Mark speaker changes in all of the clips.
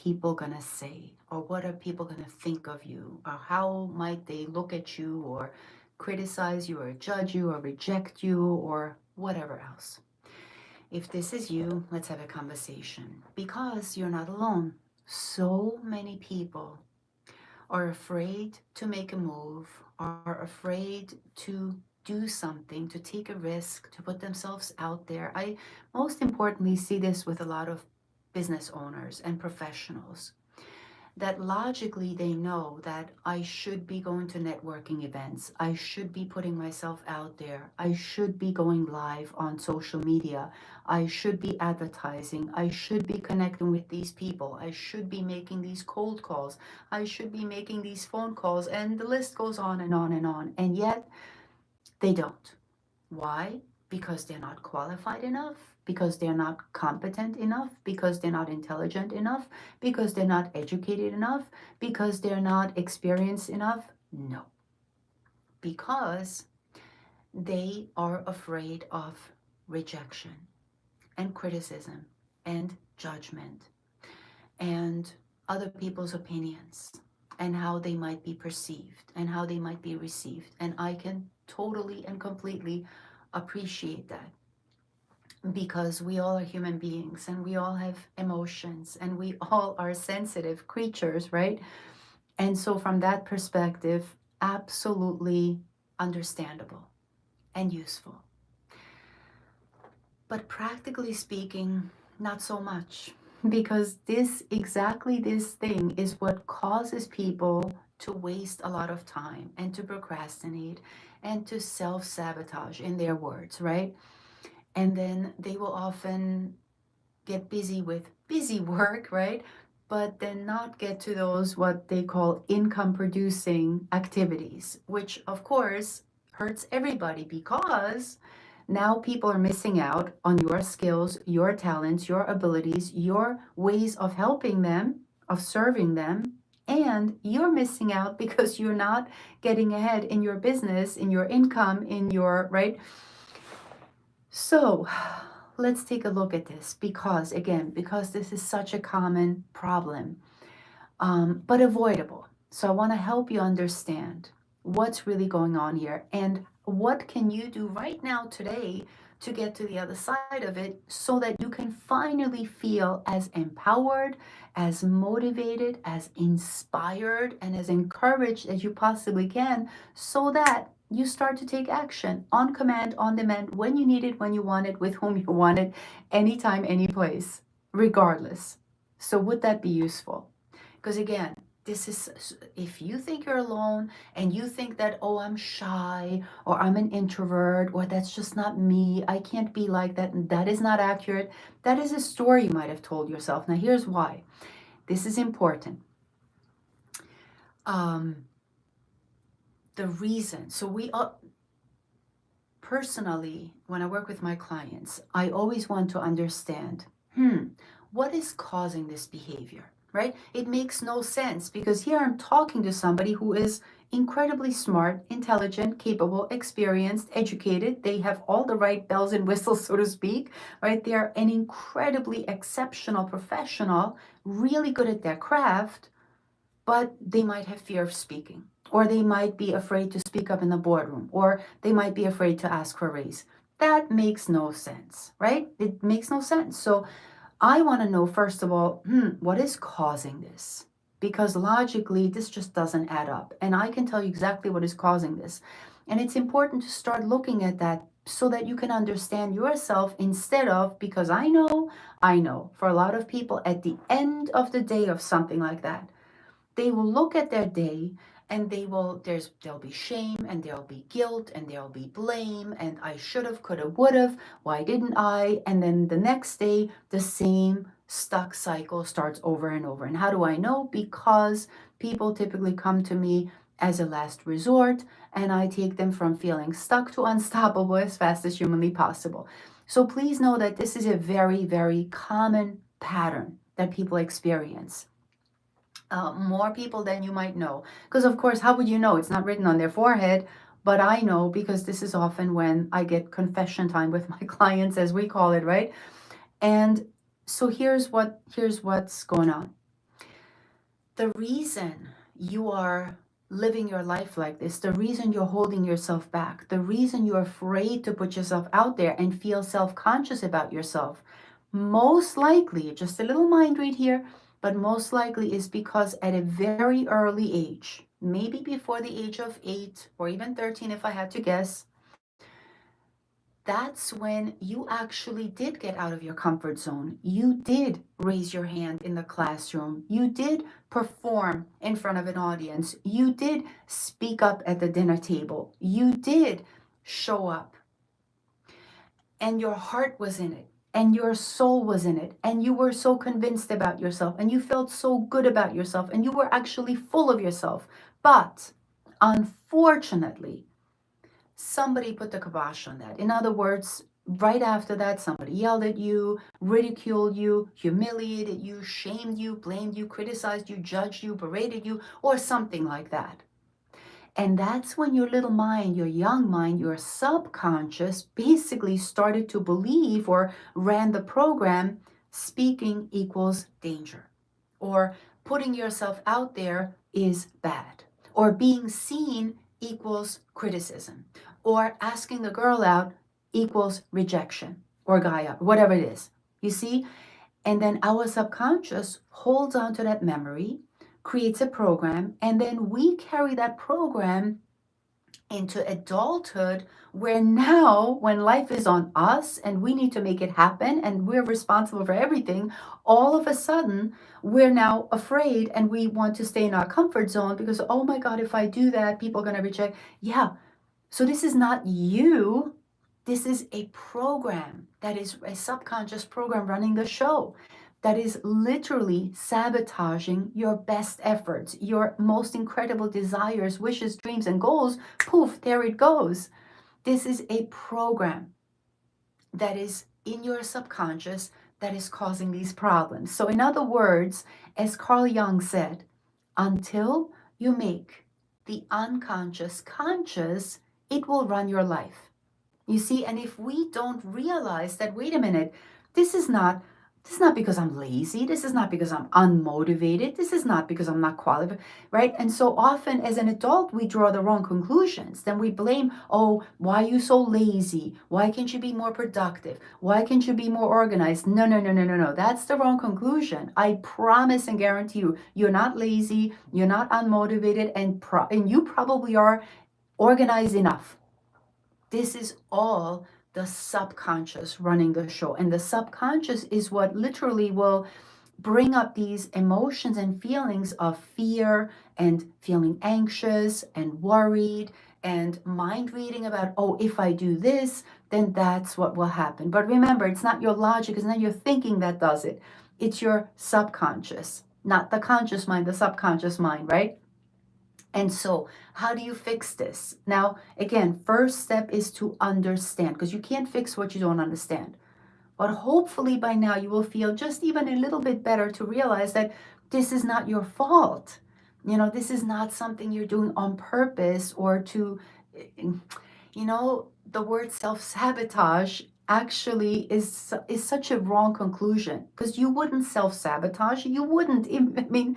Speaker 1: people gonna say? Or what are people gonna think of you? Or how might they look at you or criticize you or judge you or reject you or whatever else? If this is you, let's have a conversation because you're not alone. So many people are afraid to make a move, are afraid to do something, to take a risk, to put themselves out there. I most importantly see this with a lot of business owners and professionals that logically they know that I should be going to networking events. I should be putting myself out there. I should be going live on social media. I should be advertising. I should be connecting with these people. I should be making these cold calls. I should be making these phone calls. And the list goes on and on and on. And yet they don't. Why? Because they're not qualified enough, because they're not competent enough, because they're not intelligent enough, because they're not educated enough, because they're not experienced enough. No, because they are afraid of rejection and criticism and judgment and other people's opinions and how they might be perceived and how they might be received. And I can totally and completely appreciate that because we all are human beings and we all have emotions and we all are sensitive creatures, right? And so, from that perspective, absolutely understandable and useful. But practically speaking, not so much because exactly this thing is what causes people to waste a lot of time and to procrastinate and to self-sabotage in their words, right? And then they will often get busy with busy work, right? But then not get to those what they call income producing activities, which of course hurts everybody because now people are missing out on your skills, your talents, your abilities, your ways of helping them, of serving them. And you're missing out because you're not getting ahead in your business, in your income, in your, right? So let's take a look at this because, again, because this is such a common problem, but avoidable. So I want to help you understand what's really going on here and what can you do right now today to get to the other side of it so that you can finally feel as empowered, as motivated, as inspired, and as encouraged as you possibly can so that you start to take action on command, on demand, when you need it, when you want it, with whom you want it, anytime, any place, regardless. So would that be useful? Because again, this is, if you think you're alone and you think that, oh, I'm shy or I'm an introvert or that's just not me, I can't be like that, and that is not accurate. That is a story you might have told yourself. Now, here's why. This is important. Um, the reason, so we personally, when I work with my clients, I always want to understand, what is causing this behavior, right? It makes no sense because here I'm talking to somebody who is incredibly smart, intelligent, capable, experienced, educated. They have all the right bells and whistles, so to speak, right? They're an incredibly exceptional professional, really good at their craft, but they might have fear of speaking, or they might be afraid to speak up in the boardroom, or they might be afraid to ask for a raise. That makes no sense, right? It makes no sense. So I want to know, first of all, what is causing this? Because logically, this just doesn't add up. And I can tell you exactly what is causing this. And it's important to start looking at that so that you can understand yourself instead of, because I know, for a lot of people at the end of the day of something like that, they will look at their day and there'll be shame and there'll be guilt and there'll be blame and I should have, could have, would have, why didn't I? And then the next day the same stuck cycle starts over and over. And how do I know? Because people typically come to me as a last resort and I take them from feeling stuck to unstoppable as fast as humanly possible. So please know that this is a very, very common pattern that people experience. More people than you might know. Because, of course, how would you know? It's not written on their forehead. But I know because this is often when I get confession time with my clients, as we call it, right? And so here's what's going on. The reason you are living your life like this, the reason you're holding yourself back, the reason you're afraid to put yourself out there and feel self-conscious about yourself, most likely, just a little mind read here, but most likely is because at a very early age, maybe before the age of 8 or even 13, if I had to guess, that's when you actually did get out of your comfort zone. You did raise your hand in the classroom. You did perform in front of an audience. You did speak up at the dinner table. You did show up, and your heart was in it, and your soul was in it, and you were so convinced about yourself, and you felt so good about yourself, and you were actually full of yourself. But unfortunately, somebody put the kibosh on that. In other words, right after that, somebody yelled at you, ridiculed you, humiliated you, shamed you, blamed you, criticized you, judged you, berated you, or something like that. And that's when your little mind, your young mind, your subconscious basically started to believe or ran the program speaking equals danger, or putting yourself out there is bad, or being seen equals criticism, or asking the girl out equals rejection, or guy out, whatever it is. You see? And then our subconscious holds on to that memory, creates a program, and then we carry that program into adulthood, where now when life is on us and we need to make it happen and we're responsible for everything, all of a sudden we're now afraid and we want to stay in our comfort zone because, oh my God, if I do that, people are going to reject. Yeah. So this is not you. This is a program that is a subconscious program running the show, that is literally sabotaging your best efforts, your most incredible desires, wishes, dreams, and goals. Poof, there it goes. This is a program that is in your subconscious that is causing these problems. So, in other words, as Carl Jung said, until you make the unconscious conscious, it will run your life. You see, and if we don't realize that, wait a minute, this is not this is not because I'm lazy, this is not because I'm unmotivated, this is not because I'm not qualified, right? And so often as an adult, we draw the wrong conclusions. Then we blame, oh, why are you so lazy? Why can't you be more productive? Why can't you be more organized? No, no, no, no, no, no. That's the wrong conclusion. I promise and guarantee you, you're not lazy, you're not unmotivated, and you probably are organized enough. This is all the subconscious running the show. And the subconscious is what literally will bring up these emotions and feelings of fear and feeling anxious and worried and mind reading about, oh, if I do this, then that's what will happen. But remember, it's not your logic, it's not your thinking that does it. It's your subconscious, not the conscious mind, the subconscious mind, right? And so, how do you fix this? Now, again, first step is to understand, because you can't fix what you don't understand. But hopefully by now you will feel just even a little bit better to realize that this is not your fault. This is not something you're doing on purpose or to, the word self-sabotage actually is such a wrong conclusion, because you wouldn't self-sabotage. You wouldn't I mean,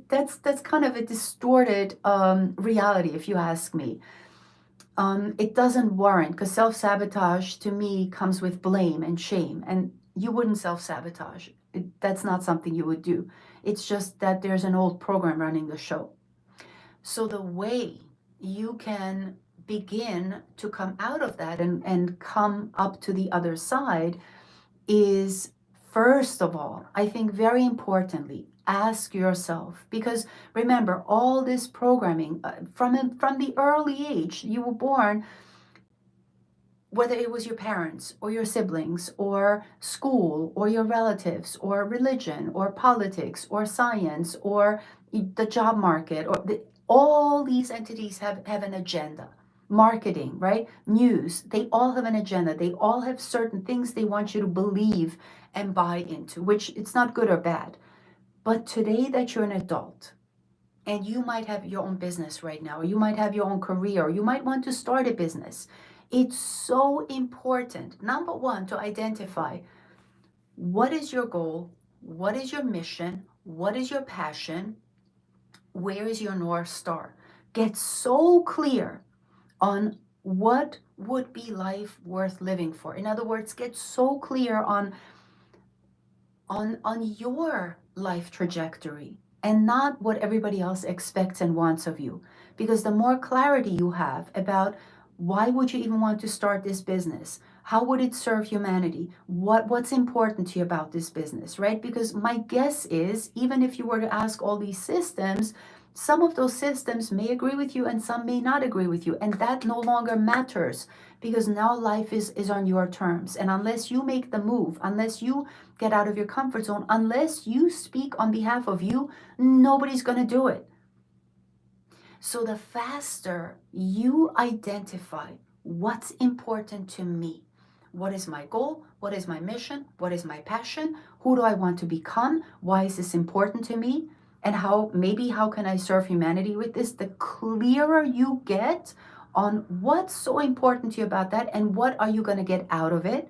Speaker 1: that's kind of a distorted reality, if you ask me. It doesn't warrant, because self-sabotage to me comes with blame and shame, and you wouldn't self-sabotage. That's not something you would do. It's just that there's an old program running the show. So the way you can begin to come out of that and come up to the other side is, first of all, I think very importantly, ask yourself, because remember, all this programming from the early age you were born, whether it was your parents or your siblings or school or your relatives or religion or politics or science or the job market, all these entities have an agenda. Marketing, right? News, they all have an agenda. They all have certain things they want you to believe and buy into, which it's not good or bad. But today that you're an adult, and you might have your own business right now, or you might have your own career, or you might want to start a business. It's so important, number one, to identify what is your goal, what is your mission, what is your passion, Where is your North Star? Get so clear on what would be life worth living for. In other words, get so clear on your life trajectory and not what everybody else expects and wants of you. Because the more clarity you have about why would you even want to start this business, how would it serve humanity, what's important to you about this business, right? Because my guess is, even if you were to ask all these systems, some of those systems may agree with you and some may not agree with you, and that no longer matters, because now life is on your terms. And unless you make the move, unless you get out of your comfort zone, unless you speak on behalf of you, nobody's going to do it. So the faster you identify what's important to me, what is my goal, what is my mission, what is my passion, who do I want to become, why is this important to me, and how can I serve humanity with this, the clearer you get on what's so important to you about that and what are you going to get out of it.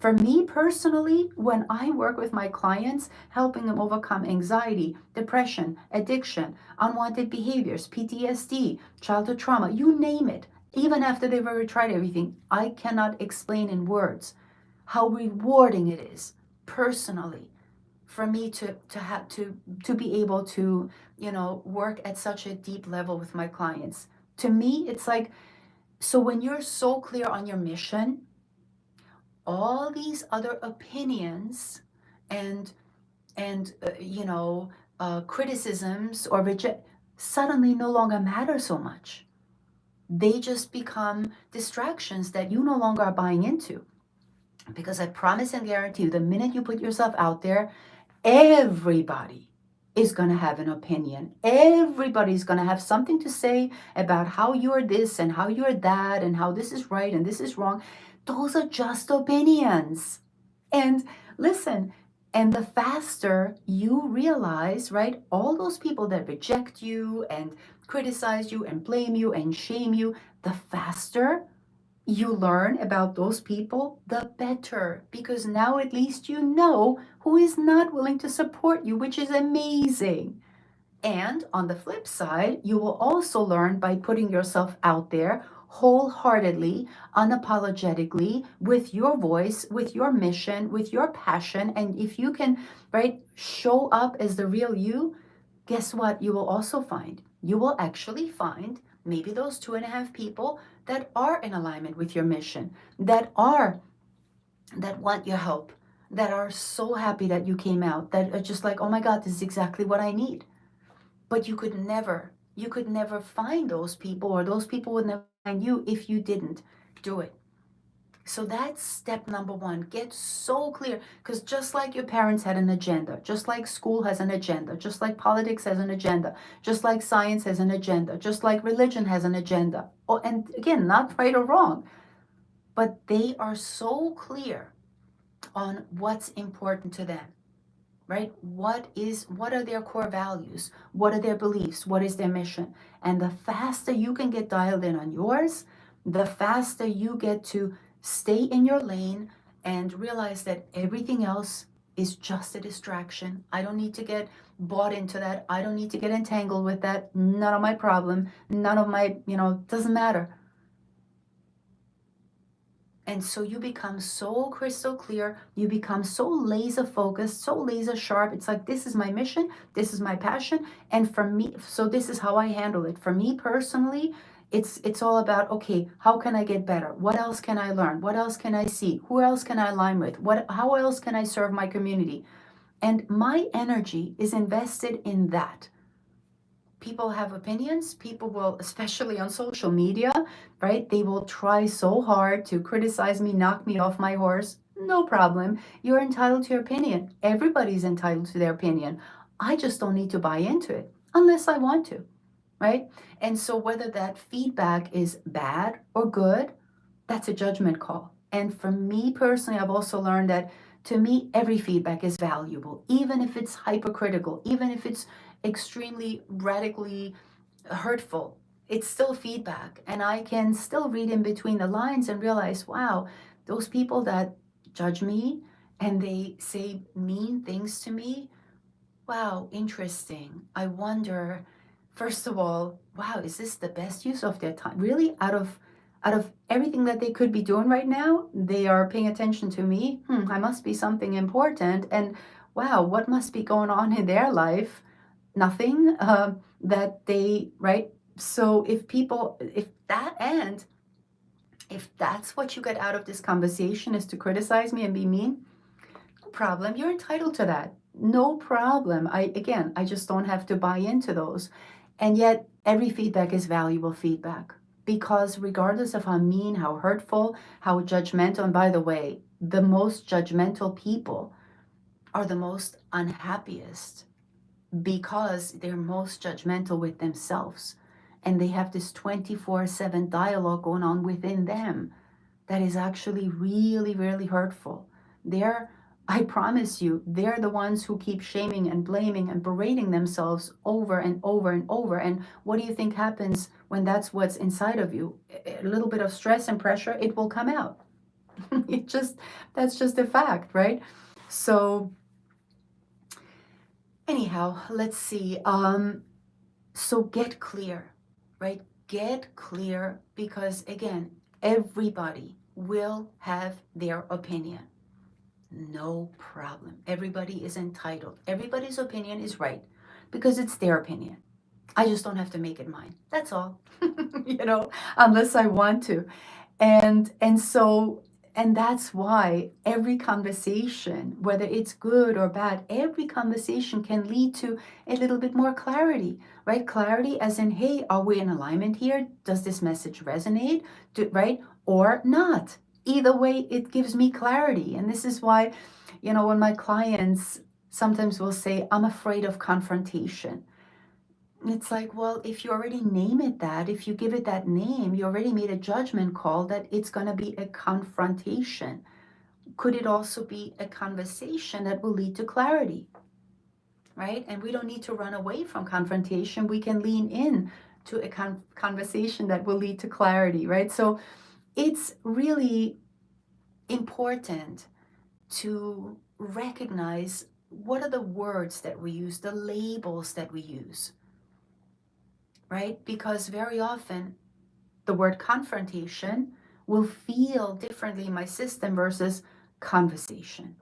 Speaker 1: For me personally, when I work with my clients, helping them overcome anxiety, depression, addiction, unwanted behaviors, PTSD, childhood trauma, you name it, even after they've already tried everything, I cannot explain in words how rewarding it is personally for me to be able to, work at such a deep level with my clients. To me, it's like, so when you're so clear on your mission, all these other opinions and criticisms or reject suddenly no longer matter so much. They just become distractions that you no longer are buying into, because I promise and guarantee you, the minute you put yourself out there, everybody is going to have an opinion. Everybody's going to have something to say about how you're this and how you're that and how this is right and this is wrong. Those are just opinions. And listen, and the faster you realize, right, all those people that reject you and criticize you and blame you and shame you, the faster you learn about those people, the better. Because now at least you know who is not willing to support you, which is amazing. And on the flip side, you will also learn by putting yourself out there wholeheartedly, unapologetically, with your voice, with your mission, with your passion. And if you can, right, show up as the real you, guess what? You will also find, you will actually find maybe those 2.5 people that are in alignment with your mission, that want your help, that are so happy that you came out, that are just like, oh my God, this is exactly what I need. But you could never find those people, or those people would never find you if you didn't do it. So that's step number one. Get so clear, because just like your parents had an agenda, just like school has an agenda, just like politics has an agenda, just like science has an agenda, just like religion has an agenda. Oh, and again, not right or wrong, but they are so clear on what's important to them, right? What are their core values? What are their beliefs? What is their mission? And the faster you can get dialed in on yours, the faster you get to stay in your lane and realize that everything else is just a distraction. I don't need to get bought into that. I don't need to get entangled with that. None of my problem. None of my, doesn't matter. And so you become so crystal clear, you become so laser focused, so laser sharp. It's like, this is my mission, this is my passion, and for me, so this is how I handle it. For me personally, it's all about, okay, how can I get better? What else can I learn? What else can I see? Who else can I align with? How else can I serve my community? And my energy is invested in that. People have opinions. People will, especially on social media, right? They will try so hard to criticize me, knock me off my horse. No problem. You're entitled to your opinion. Everybody's entitled to their opinion. I just don't need to buy into it unless I want to, right? And so whether that feedback is bad or good, that's a judgment call. And for me personally, I've also learned that, to me, every feedback is valuable, even if it's hypercritical, even if it's extremely radically hurtful. It's still feedback. And I can still read in between the lines and realize, wow, those people that judge me and they say mean things to me, wow, interesting. I wonder, first of all, wow, is this the best use of their time? Really, out of everything that they could be doing right now, they are paying attention to me. I must be something important. And wow, what must be going on in their life? Nothing. That they, right? So if people, if that, and if that's what you get out of this conversation is to criticize me and be mean, no problem. You're entitled to that. No problem. I just don't have to buy into those. And yet, every feedback is valuable feedback, because regardless of how mean, how hurtful, how judgmental, and by the way, the most judgmental people are the most unhappiest, because they're most judgmental with themselves. And they have this 24/7 dialogue going on within them that is actually really, really hurtful. They're, I promise you, they're the ones who keep shaming and blaming and berating themselves over and over and over. And what do you think happens when that's what's inside of you? A little bit of stress and pressure, it will come out. It just, that's just a fact, right? So anyhow, let's see. So get clear, right? Get clear, because again, everybody will have their opinion. No problem. Everybody is entitled. Everybody's opinion is right because it's their opinion. I just don't have to make it mine. That's all. Unless I want to. And that's why every conversation, whether it's good or bad, every conversation can lead to a little bit more clarity, right? Clarity as in, hey, are we in alignment here? Does this message resonate? Right? Or not? Either way, it gives me clarity. And this is why, when my clients sometimes will say, I'm afraid of confrontation. It's like, well, if you already name it that, if you give it that name, you already made a judgment call that it's going to be a confrontation. Could it also be a conversation that will lead to clarity, right? And we don't need to run away from confrontation. We can lean in to a conversation that will lead to clarity, right? So it's really important to recognize what are the words that we use, the labels that we use, right? Because very often the word confrontation will feel differently in my system versus conversation,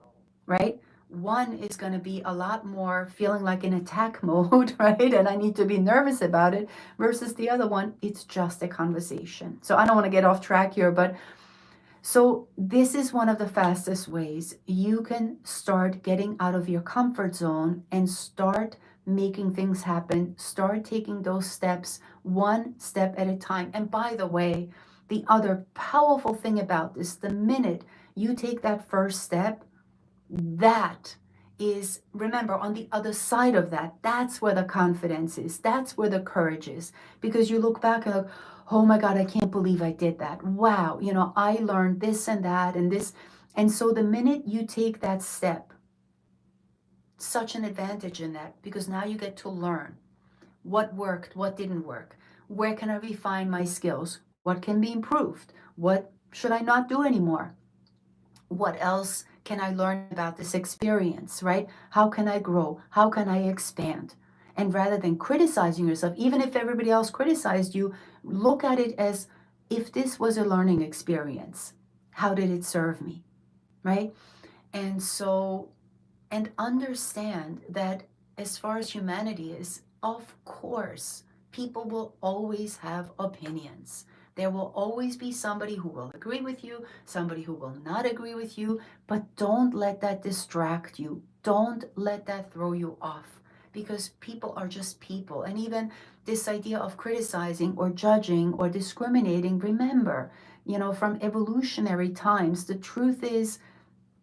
Speaker 1: right? One is going to be a lot more feeling like in attack mode, right? And I need to be nervous about it, versus the other one, it's just a conversation. So I don't want to get off track here, but so this is one of the fastest ways you can start getting out of your comfort zone and start making things happen. Start taking those steps one step at a time. And by the way, the other powerful thing about this, the minute you take that first step, that is, remember, on the other side of that, that's where the confidence is. That's where the courage is. Because you look back and look, oh my God, I can't believe I did that. Wow, I learned this and that and this. And so the minute you take that step, such an advantage in that, because now you get to learn what worked, what didn't work. Where can I refine my skills? What can be improved? What should I not do anymore? What else can I learn about this experience, right? How can I grow? How can I expand? And rather than criticizing yourself, even if everybody else criticized you, look at it as, if this was a learning experience, how did it serve me, right? And so, and understand that as far as humanity is, of course, people will always have opinions. There will always be somebody who will agree with you, somebody who will not agree with you, but don't let that distract you. Don't let that throw you off, because people are just people. And even this idea of criticizing or judging or discriminating, remember, from evolutionary times, the truth is,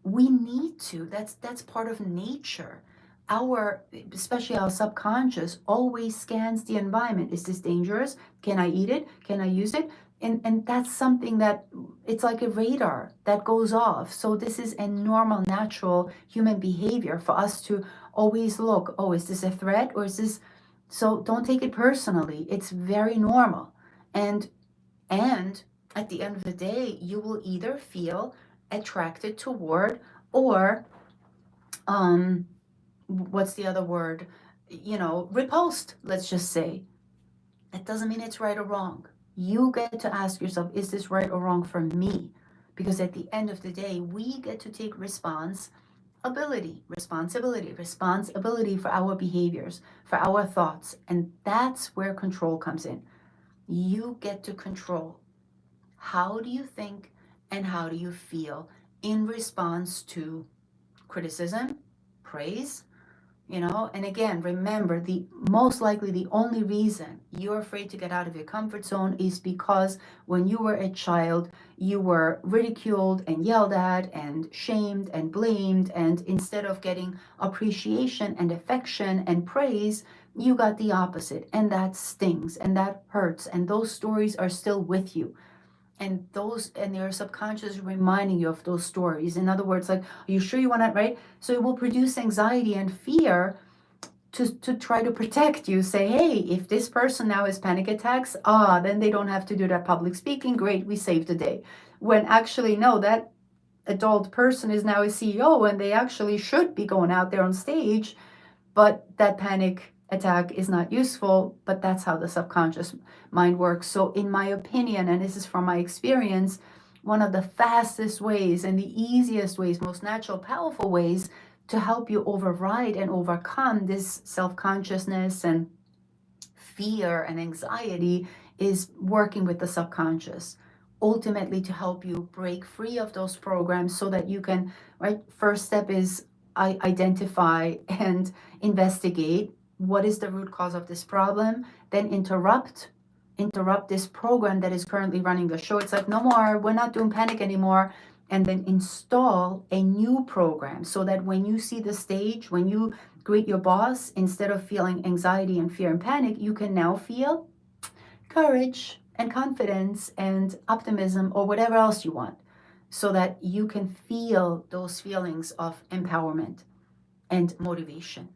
Speaker 1: we need to. That's part of nature. Our, especially our subconscious, always scans the environment. Is this dangerous? Can I eat it? Can I use it? And that's something that, it's like a radar that goes off. So this is a normal, natural human behavior for us to always look, oh, is this a threat, or is this? So don't take it personally. It's very normal. And at the end of the day, you will either feel attracted toward, or what's the other word, repulsed, let's just say, It doesn't mean it's right or wrong. You get to ask yourself, is this right or wrong for me? Because at the end of the day, we get to take responsibility for our behaviors, for our thoughts. And that's where control comes in. You get to control. How do you think and how do you feel in response to criticism, praise, and again, remember, the most likely the only reason you're afraid to get out of your comfort zone is because when you were a child, you were ridiculed and yelled at and shamed and blamed, and instead of getting appreciation and affection and praise, you got the opposite, and that stings and that hurts, and those stories are still with you, and your subconscious is reminding you of those stories. In other words, like, are you sure you want to, right? So it will produce anxiety and fear to try to protect you. Say, hey, if this person now has panic attacks, then they don't have to do that public speaking. Great, we saved the day. When actually, no, that adult person is now a CEO and they actually should be going out there on stage, but that panic attack is not useful. But that's how the subconscious mind works. So in my opinion, and this is from my experience, one of the fastest ways and the easiest ways, most natural, powerful ways to help you override and overcome this self-consciousness and fear and anxiety is working with the subconscious, ultimately to help you break free of those programs so that you can, right? First step is identify and investigate what is the root cause of this problem, then interrupt this program that is currently running the show. It's like, no more, we're not doing panic anymore. And then install a new program so that when you see the stage, when you greet your boss, instead of feeling anxiety and fear and panic, you can now feel courage and confidence and optimism or whatever else you want, so that you can feel those feelings of empowerment and motivation,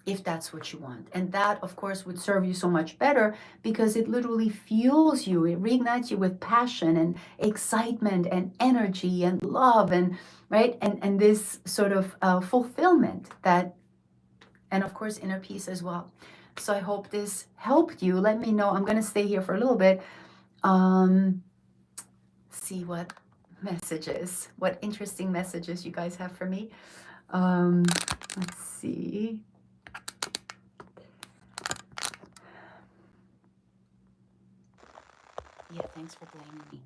Speaker 1: if that's what you want. And that, of course, would serve you so much better because it literally fuels you. It reignites you with passion and excitement and energy and love and, right? And this sort of fulfillment that, and of course, inner peace as well. So I hope this helped you. Let me know. I'm going to stay here for a little bit. See what messages, what interesting messages you guys have for me. Let's see. Yeah, thanks for blaming me.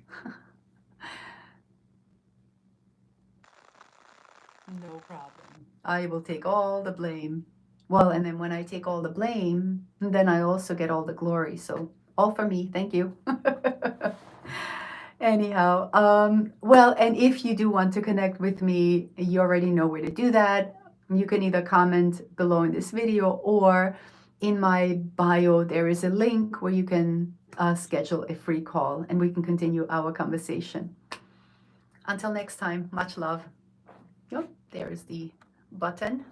Speaker 1: No problem. I will take all the blame. Well, and then when I take all the blame, then I also get all the glory. So all for me. Thank you. Anyhow, well, and if you do want to connect with me, you already know where to do that. You can either comment below in this video, or in my bio, there is a link where you can schedule a free call and we can continue our conversation. Until next time, much love. Yep, there is the button.